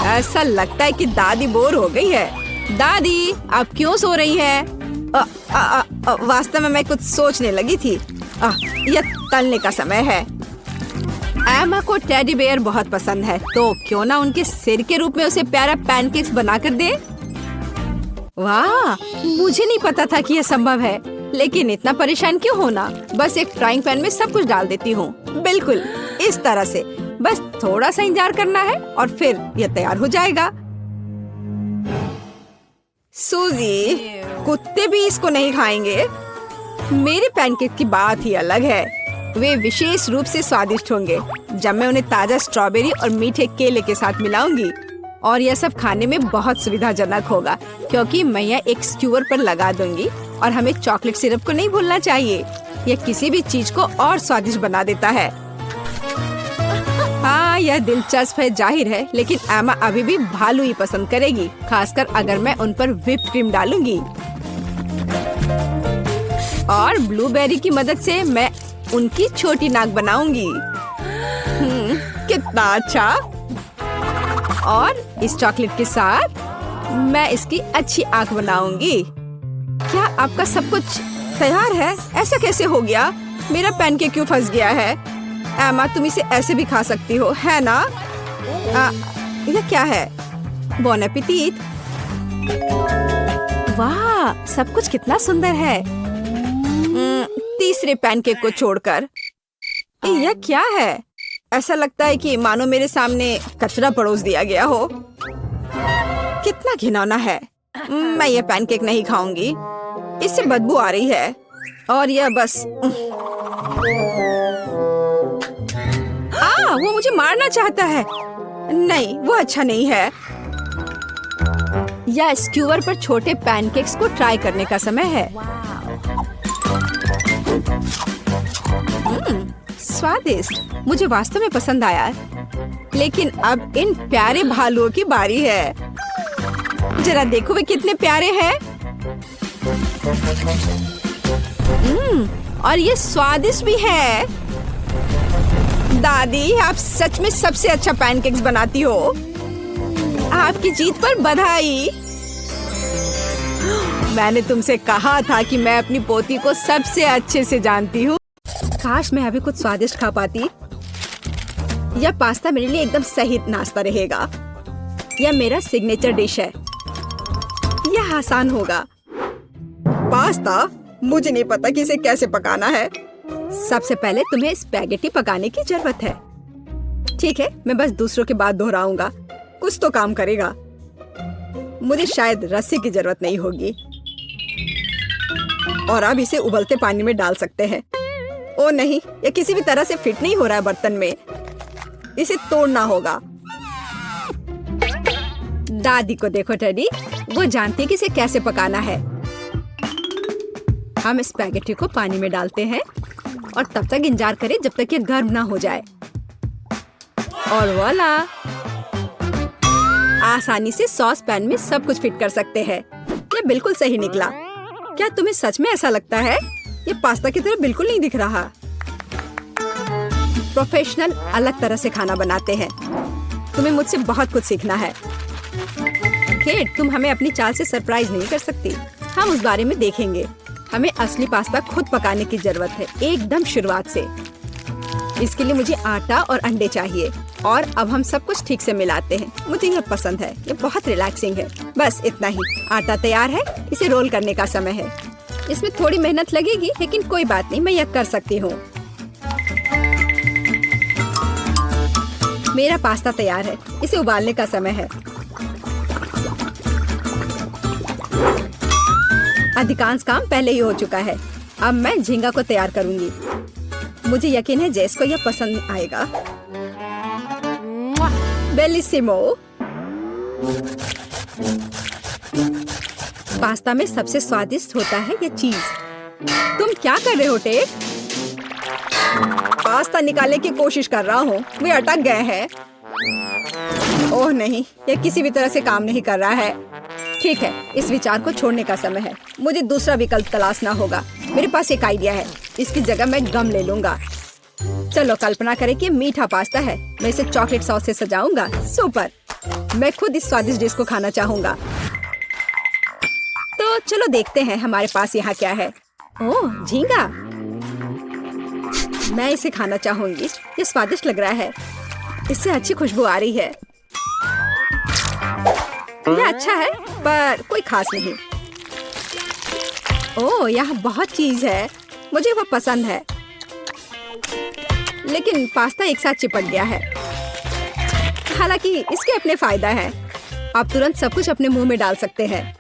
ऐसा लगता है कि दादी बोर हो गई है। दादी, आप क्यों सो रही हैं? वास्तव में मैं कुछ सोचने लगी थी। यह तलने का समय है। एमा को टेडी बेयर बहुत पसंद है, तो क्यों ना उनके सिर के रूप में उसे प्यारा पैनकेक्स बनाकर दे। वाह, मुझे नहीं पता था कि यह संभव है, लेकिन इतना परेशान क्यों होना। बस एक फ्राइंग पैन में सब कुछ डाल देती हूँ, बिल्कुल इस तरह से। बस थोड़ा सा इंतजार करना है और फिर यह तैयार हो जाएगा। सूजी, कुत्ते भी इसको नहीं खाएंगे। मेरे पैनकेक की बात ही अलग है। वे विशेष रूप से स्वादिष्ट होंगे जब मैं उन्हें ताजा स्ट्रॉबेरी और मीठे केले के साथ मिलाऊंगी। और यह सब खाने में बहुत सुविधाजनक होगा, क्योंकि मैं यह एक स्क्यूअर पर लगा दूंगी। और हमें चॉकलेट सिरप को नहीं भूलना चाहिए। यह किसी भी चीज को और स्वादिष्ट बना देता है। हाँ, यह दिलचस्प है जाहिर है, लेकिन एमा अभी भी भालू ही पसंद करेगी, खासकर अगर मैं उन पर व्हिप क्रीम डालूंगी। और ब्लूबेरी की मदद से मैं उनकी छोटी नाक बनाऊंगी। कितना अच्छा। और इस चॉकलेट के साथ मैं इसकी अच्छी आंख बनाऊंगी। क्या आपका सब कुछ तैयार है? ऐसा कैसे हो गया? मेरा पैनकेक क्यों फंस गया है? एमा, तुम इसे ऐसे भी खा सकती हो, है ना? यह क्या है? बॉन एपेटिट। वाह, सब कुछ कितना सुंदर है। तीसरे पैनकेक को छोड़कर। यह क्या है? ऐसा लगता है कि मानो मेरे सामने कचरा परोस दिया गया हो। कितना घिनौना है। मैं ये पैनकेक नहीं खाऊंगी, इससे बदबू आ रही है। और यह बस वो मुझे मारना चाहता है। नहीं, वो अच्छा नहीं है। या स्क्यूअर पर छोटे पैनकेक्स को ट्राई करने का समय है। स्वादिष्ट, मुझे वास्तव में पसंद आया। लेकिन अब इन प्यारे भालुओं की बारी है। जरा देखो वे कितने प्यारे हैं। और ये स्वादिष्ट भी है। दादी, आप सच में सबसे अच्छा पैनकेक्स बनाती हो। आपकी जीत पर बधाई। मैंने तुमसे कहा था कि मैं अपनी पोती को सबसे अच्छे से जानती हूँ। काश मैं अभी कुछ स्वादिष्ट खा पाती। यह पास्ता मेरे लिए एकदम सही नाश्ता रहेगा। यह मेरा सिग्नेचर डिश है। यह आसान होगा। पास्ता? मुझे नहीं पता कि इसे कैसे पकाना है। सबसे पहले तुम्हें स्पैगेटी पकाने की जरूरत है। ठीक है, मैं बस दूसरों के बाद दोहराऊंगा। कुछ तो काम करेगा। मुझे शायद रस्सी की जरूरत नहीं होगी। और अब इसे उबलते पानी में डाल सकते हैं। ओ नहीं, ये किसी भी तरह से फिट नहीं हो रहा है बर्तन में। इसे तोड़ना होगा। दादी को देखो टेडी, वो जानती है कि इसे कैसे पकाना है। हम स्पैगेटी को पानी में डालते हैं और तब तक इंतजार करें जब तक ये गर्म ना हो जाए। और वाला, आसानी से सॉस पैन में सब कुछ फिट कर सकते हैं। ये बिल्कुल सही निकला। क्या तुम्हें सच में ऐसा लगता है? ये पास्ता की तरह बिल्कुल नहीं दिख रहा। प्रोफेशनल अलग तरह से खाना बनाते हैं। तुम्हें मुझसे बहुत कुछ सीखना है। केट, तुम हमें अपनी चाल से सरप्राइज नहीं कर सकती। हम उस बारे में देखेंगे। हमें असली पास्ता खुद पकाने की जरूरत है, एकदम शुरुआत से। इसके लिए मुझे आटा और अंडे चाहिए। और अब हम सब कुछ ठीक से मिलाते हैं। मुझे ये पसंद है। ये बहुत रिलैक्सिंग है। बस इतना ही। आटा तैयार है। इसे रोल करने का समय है। इसमें थोड़ी मेहनत लगेगी, लेकिन कोई बात नहीं, मैं यह कर सकती हूँ। मेरा पास्ता तैयार है। इसे उबालने का समय है। अधिकांश काम पहले ही हो चुका है। अब मैं झींगा को तैयार करूंगी। मुझे यकीन है जेस को यह पसंद आएगा। बेलिसिमो। पास्ता में सबसे स्वादिष्ट होता है ये चीज। तुम क्या कर रहे हो टेक? पास्ता निकालने की कोशिश कर रहा हूँ। वे अटक गए हैं। ओह नहीं, यह किसी भी तरह से काम नहीं कर रहा है। ठीक है, इस विचार को छोड़ने का समय है। मुझे दूसरा विकल्प तलाशना होगा। मेरे पास एक आइडिया है। इसकी जगह मैं गम ले लूंगा। चलो कल्पना करें कि मीठा पास्ता है। मैं इसे चॉकलेट सॉस से सजाऊंगा। सुपर। मैं खुद इस स्वादिष्ट डिश को खाना चाहूंगा। तो चलो देखते हैं हमारे पास यहाँ क्या है। ओह, झींगा। मैं इसे खाना चाहूंगी। ये स्वादिष्ट लग रहा है। इससे अच्छी खुशबू आ रही है। यह अच्छा है, पर कोई खास नहीं। ओह, यहाँ बहुत चीज है। मुझे वो पसंद है। लेकिन पास्ता एक साथ चिपक गया है। हालांकि इसके अपने फायदा हैं। आप तुरंत सब कुछ अपने मुंह में डाल सकते हैं।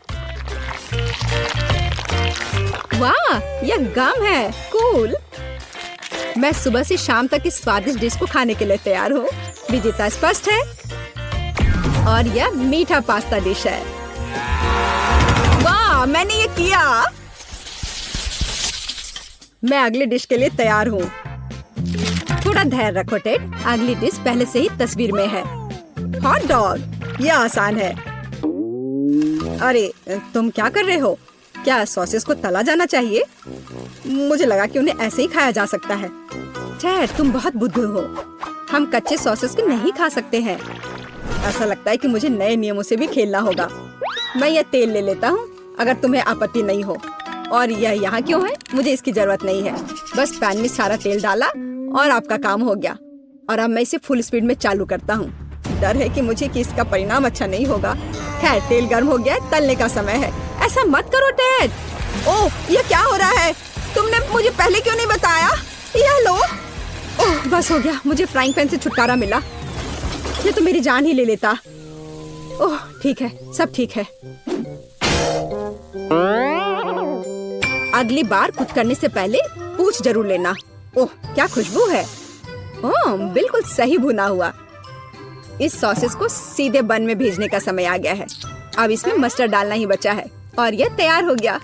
वाह, यह गम है। कूल। मैं सुबह से शाम तक इस स्वादिष्ट डिश को खाने के लिए तैयार हूँ। विजेता स्पष्ट है। और यह मीठा पास्ता डिश है। वाह, मैंने ये किया। मैं अगली डिश के लिए तैयार हूँ। थोड़ा धैर्य रखो टेड। अगली डिश पहले से ही तस्वीर में है। Hot dog. यह आसान है। अरे, तुम क्या कर रहे हो? क्या सॉसेस को तला जाना चाहिए? मुझे लगा कि उन्हें ऐसे ही खाया जा सकता है। टेड, तुम बहुत बुद्धू हो। हम कच्चे सॉसेस को नहीं खा सकते हैं। ऐसा लगता है कि मुझे नए नियमों से भी खेलना होगा। मैं यह तेल ले लेता हूँ, अगर तुम्हें आपत्ति नहीं हो। और यह यहाँ क्यों है? मुझे इसकी जरूरत नहीं है। बस पैन में सारा तेल डाला और आपका काम हो गया। और अब मैं इसे फुल स्पीड में चालू करता हूँ। डर है कि इसका परिणाम अच्छा नहीं होगा। खैर, तेल गर्म हो गया। तलने का समय है। ऐसा मत करो टेड। ओह, यह क्या हो रहा है? तुमने मुझे पहले क्यों नहीं बताया? यह लो। ओह, बस हो गया। मुझे फ्राइंग पैन से छुटकारा मिला। ये तो मेरी जान ही ले लेता। ओह ठीक है, सब ठीक है। अगली बार कुक करने से पहले पूछ जरूर लेना। ओह क्या खुशबू है। ओह बिल्कुल सही भुना हुआ। इस सॉसेस को सीधे बन में भेजने का समय आ गया है। अब इसमें मस्टर्ड डालना ही बचा है और ये तैयार हो गया।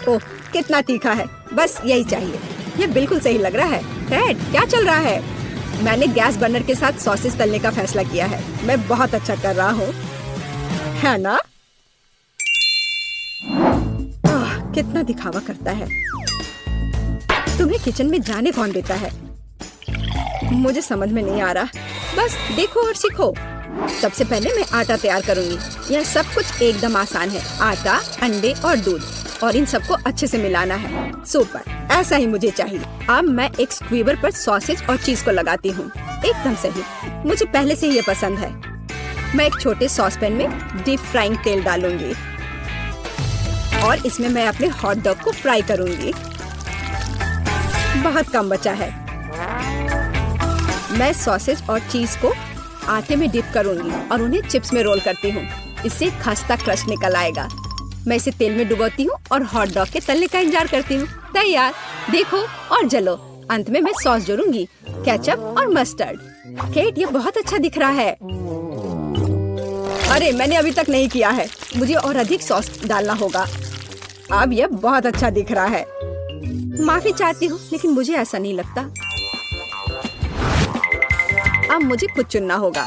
ओह कितना तीखा है, बस यही चाहिए। ये बिल्कुल सही लग रहा है। टेड क्या चल रहा है? मैंने गैस बर्नर के साथ सॉसेस तलने का फैसला किया है। मैं बहुत अच्छा कर रहा हूँ, है ना? कितना दिखावा करता है। तुम्हें किचन में जाने कौन देता है? मुझे समझ में नहीं आ रहा। बस देखो और सीखो। सबसे पहले मैं आटा तैयार करूंगी। यह सब कुछ एकदम आसान है। आटा, अंडे और दूध, और इन सबको अच्छे से मिलाना है। सुपर, ऐसा ही मुझे चाहिए। अब मैं एक स्क्वीवर पर सॉसेज और चीज को लगाती हूँ। एकदम सही, मुझे पहले से ये पसंद है। मैं एक छोटे सॉसपैन में डीप फ्राइंग तेल डालूंगी और इसमें मैं अपने हॉट डॉग को फ्राई करूंगी। बहुत कम बचा है। मैं सॉसेज और चीज को आटे में डिप करूंगी और उन्हें चिप्स में रोल करती हूँ। इससे खस्ता क्रश निकल आएगा। मैं इसे तेल में डुबोती हूँ और हॉट डॉग के तलने का इंतजार करती हूँ। तैयार, देखो और जलो। अंत में मैं सॉस जोड़ूंगी, केचप और मस्टर्ड। केट ये बहुत अच्छा दिख रहा है। अरे मैंने अभी तक नहीं किया है, मुझे और अधिक सॉस डालना होगा। अब यह बहुत अच्छा दिख रहा है। माफी चाहती हूँ, लेकिन मुझे ऐसा नहीं लगता। अब मुझे कुछ चुनना होगा।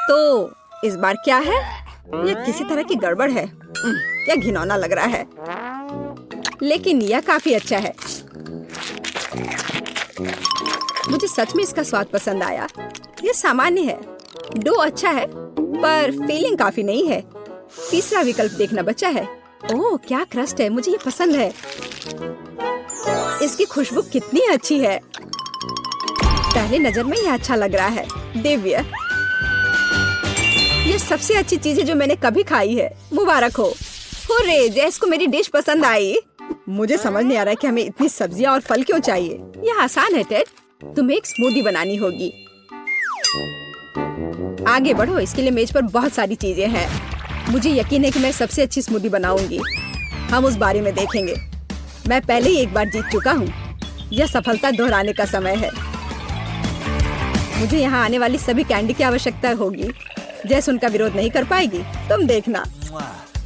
तो इस बार क्या है? यह किसी तरह की गड़बड़ है। यह घिनौना लग रहा है, लेकिन यह काफी अच्छा है। मुझे सच में इसका स्वाद पसंद आया। यह सामान्य है। डो अच्छा है, पर फीलिंग काफी नहीं है। तीसरा विकल्प देखना बचा है। ओह क्या क्रस्ट है, मुझे ये पसंद है। इसकी खुशबू कितनी अच्छी है। पहली नजर में यह अच्छा लग रहा है। दिव्य, ये सबसे अच्छी चीज है जो मैंने कभी खाई है। मुबारक हो। हुर्रे, जैस को मेरी डिश पसंद आई। मुझे समझ नहीं आ रहा है कि हमें इतनी सब्जियां और फल क्यों चाहिए। यह आसान है टेड, तुम्हें एक स्मूदी बनानी होगी। आगे बढ़ो, इसके लिए मेज पर बहुत सारी चीजें हैं। मुझे यकीन है कि मैं सबसे अच्छी स्मूदी बनाऊंगी। हम उस बारे में देखेंगे। मैं पहले ही एक बार जीत चुका हूँ। यह सफलता दोहराने का समय है। मुझे यहाँ आने वाली सभी कैंडी की आवश्यकता होगी। जैसे उनका विरोध नहीं कर पाएगी, तुम देखना।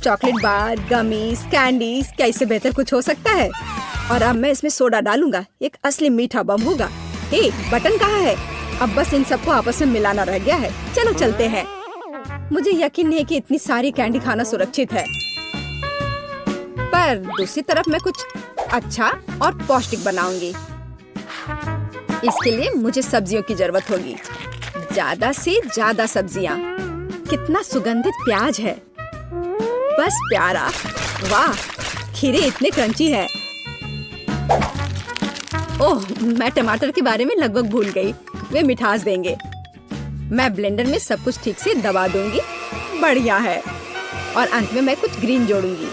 चॉकलेट बार, गमीज, कैंडीज, क्या इससे बेहतर कुछ हो सकता है? और अब मैं इसमें सोडा डालूंगा। एक असली मीठा बम होगा। हे, बटन कहाँ है? अब बस इन सबको आपस में मिलाना रह गया है। चलो चलते हैं। मुझे यकीन नहीं है कि इतनी सारी कैंडी खाना सुरक्षित है, पर दूसरी तरफ मैं कुछ अच्छा और पौष्टिक बनाऊंगी। इसके लिए मुझे सब्जियों की जरूरत होगी। ज्यादा से ज्यादा सब्जियाँ। कितना सुगंधित प्याज है, बस प्यारा। वाह, खीरे इतने क्रंची है। ओह, मैं टमाटर के बारे में लगभग भूल गई। वे मिठास देंगे। मैं ब्लेंडर में सब कुछ ठीक से दबा दूंगी। बढ़िया है। और अंत में मैं कुछ ग्रीन जोड़ूंगी।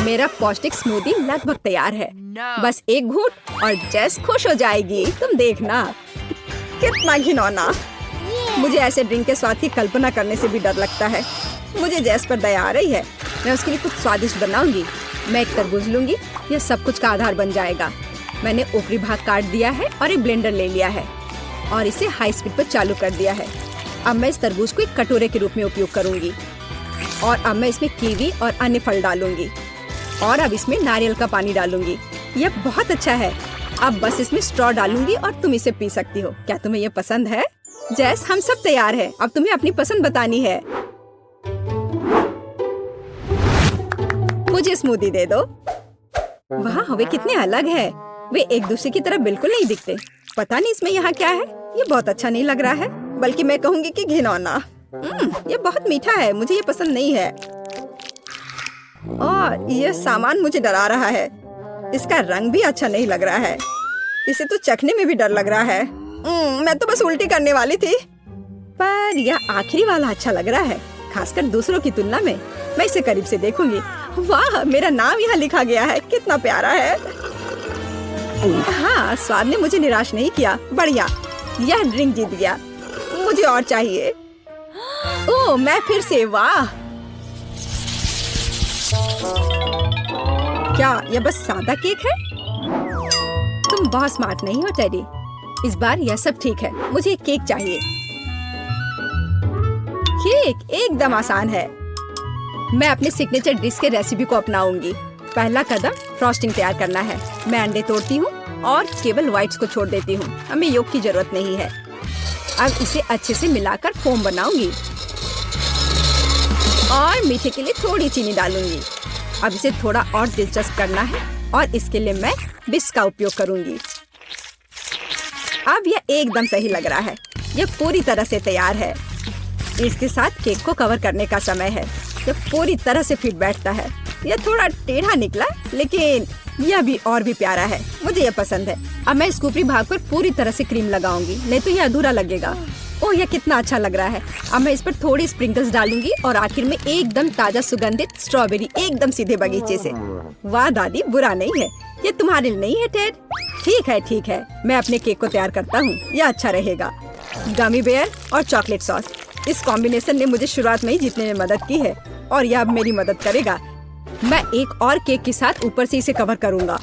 मेरा पौष्टिक स्मूदी लगभग तैयार है। बस एक घूंट और जेस खुश हो जाएगी। तुम देखना। कितना घिनौना। मुझे ऐसे ड्रिंक के स्वाद की कल्पना करने से भी डर लगता है। मुझे जेस पर दया आ रही है। मैं उसके लिए कुछ स्वादिष्ट बनाऊंगी। मैं एक तरबूज लूंगी। यह सब कुछ का आधार बन जाएगा। मैंने ऊपरी भाग काट दिया है और एक ब्लेंडर ले लिया है और इसे हाई स्पीड पर चालू कर दिया है। अब मैं इस तरबूज को एक कटोरे के रूप में उपयोग करूंगी और अब मैं इसमें कीवी और अन्य फल डालूंगी और अब इसमें नारियल का पानी डालूंगी। यह बहुत अच्छा है। अब बस इसमें स्ट्रॉ डालूंगी और तुम इसे पी सकती हो। क्या तुम्हें यह पसंद है? जैस, हम सब तैयार हैं। अब तुम्हें अपनी पसंद बतानी है। मुझे स्मूदी दे दो। वाह, वे कितने अलग है। वे एक दूसरे की तरह बिल्कुल नहीं दिखते। पता नहीं इसमें यहाँ क्या है। ये बहुत अच्छा नहीं लग रहा है, बल्कि मैं कहूँगी कि घिनौना। ये बहुत मीठा है। मुझे ये पसंद नहीं है और यह सामान मुझे डरा रहा है। इसका रंग भी अच्छा नहीं लग रहा है। इसे तो चखने में भी डर लग रहा है। मैं तो बस उल्टी करने वाली थी, पर यह आखिरी वाला अच्छा लग रहा है, खासकर दूसरों की तुलना में। मैं इसे करीब से देखूंगी। वाह, मेरा नाम यहाँ लिखा गया है। कितना प्यारा है। हाँ, स्वाद ने मुझे निराश नहीं किया। बढ़िया, यह ड्रिंक जीत गया। मुझे और चाहिए। ओह, मैं फिर से, वाह! क्या यह बस सादा केक है? तुम बहुत स्मार्ट नहीं हो टेडी। इस बार यह सब ठीक है, मुझे केक चाहिए। केक एकदम आसान है। मैं अपने सिग्नेचर डिश के रेसिपी को अपनाऊंगी। पहला कदम फ्रॉस्टिंग तैयार करना है। मैं अंडे तोड़ती हूँ और केवल व्हाइट्स को छोड़ देती हूँ। हमें योग की जरूरत नहीं है। अब इसे अच्छे से मिलाकर फोम बनाऊंगी और मीठे के लिए थोड़ी चीनी डालूंगी। अब इसे थोड़ा और दिलचस्प करना है और इसके लिए मैं विस्क का उपयोग करूंगी। अब यह एकदम सही लग रहा है। यह पूरी तरह से तैयार है। इसके साथ केक को कवर करने का समय है। यह पूरी तरह से फिट बैठता है। यह थोड़ा टेढ़ा निकला, लेकिन यह भी और भी प्यारा है। मुझे यह पसंद है। अब मैं इस ऊपरी भाग पर पूरी तरह से क्रीम लगाऊंगी, नहीं तो यह अधूरा लगेगा। ओह, यह कितना अच्छा लग रहा है। अब मैं इस पर थोड़ी स्प्रिंकल्स डालूंगी और आखिर में एकदम ताजा सुगंधित स्ट्रॉबेरी, एकदम सीधे बगीचे से। वाह दादी, बुरा नहीं है। ये तुम्हारे लिए नहीं है टेड? ठीक है, मैं अपने केक को तैयार करता हूँ। यह अच्छा रहेगा। गमी बेयर और चॉकलेट सॉस, इस कॉम्बिनेशन ने मुझे शुरुआत में ही जीतने में मदद की है और यह अब मेरी मदद करेगा। मैं एक और केक के साथ ऊपर से इसे कवर करूंगा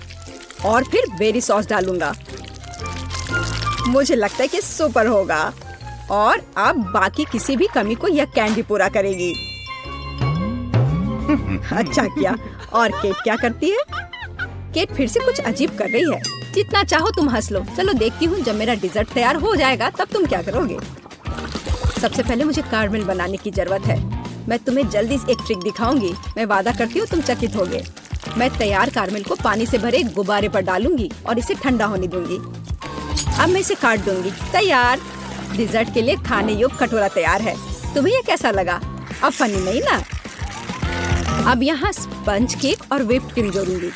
और फिर बेरी सॉस डालूंगा। मुझे लगता है कि सुपर होगा और अब बाकी किसी भी कमी को यह कैंडी पूरा करेगी। अच्छा किया। और केक क्या करती है? केक फिर से कुछ अजीब कर रही है। जितना चाहो तुम हंस लो। चलो देखती हूँ, जब मेरा डिजर्ट तैयार हो जाएगा तब तुम क्या करोगे। सबसे पहले मुझे कारमेल बनाने की जरूरत है। मैं तुम्हें जल्दी एक ट्रिक दिखाऊंगी। मैं वादा करती हूँ तुम चकित होगे। मैं तैयार कारमेल को पानी से भरे एक गुब्बारे पर डालूंगी और इसे ठंडा होने दूंगी। अब मैं इसे काट दूंगी। तैयार। डिजर्ट के लिए खाने योग्य कटोरा तैयार है। तुम्हें ये कैसा लगा? अब फनी नहीं ना? अब यहाँ स्पंज केक और व्हिप्ड क्रीम जोड़ूंगी।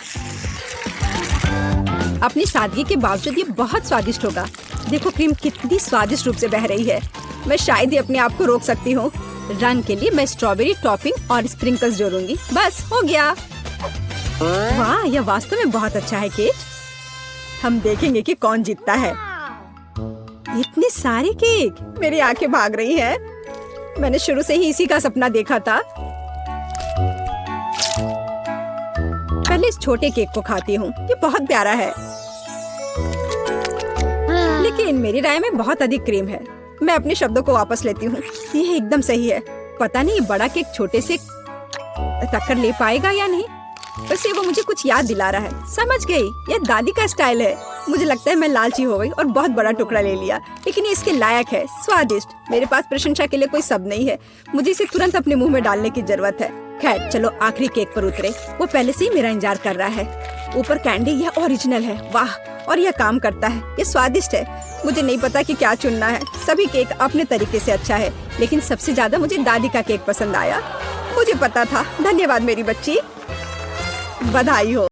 अपनी सादगी के बावजूद ये बहुत स्वादिष्ट होगा। देखो क्रीम कितनी स्वादिष्ट रूप से बह रही है। मैं शायद ही अपने आप को रोक सकती हूँ। रंग के लिए मैं स्ट्रॉबेरी टॉपिंग और स्प्रिंकल्स जोड़ूंगी। बस हो गया। वाह, यह वास्तव में बहुत अच्छा है केक। हम देखेंगे कि कौन जीतता है। इतने सारे केक, मेरी आंखें भाग रही हैं। मैंने शुरू से ही इसी का सपना देखा था। पहले इस छोटे केक को खाती हूँ। ये बहुत प्यारा है, लेकिन मेरी राय में बहुत अधिक क्रीम है। मैं अपने शब्दों को वापस लेती हूँ। ये एकदम सही है। पता नहीं बड़ा केक छोटे से टक्कर ले पाएगा या नहीं। वैसे वो मुझे कुछ याद दिला रहा है। समझ गई, यह दादी का स्टाइल है। मुझे लगता है मैं लालची हो गई और बहुत बड़ा टुकड़ा ले लिया, लेकिन ये इसके लायक है। स्वादिष्ट। मेरे पास प्रशंसा के लिए कोई शब्द नहीं है। मुझे इसे तुरंत अपने मुंह में डालने की जरूरत है। खैर चलो आखिरी केक पर उतरे। वो पहले से ही मेरा इंतजार कर रहा है। ऊपर कैंडी, यह ओरिजिनल है। वाह, और यह काम करता है। ये स्वादिष्ट है। मुझे नहीं पता कि क्या चुनना है। सभी केक अपने तरीके से अच्छा है, लेकिन सबसे ज्यादा मुझे दादी का केक पसंद आया। मुझे पता था। धन्यवाद मेरी बच्ची। बधाई हो।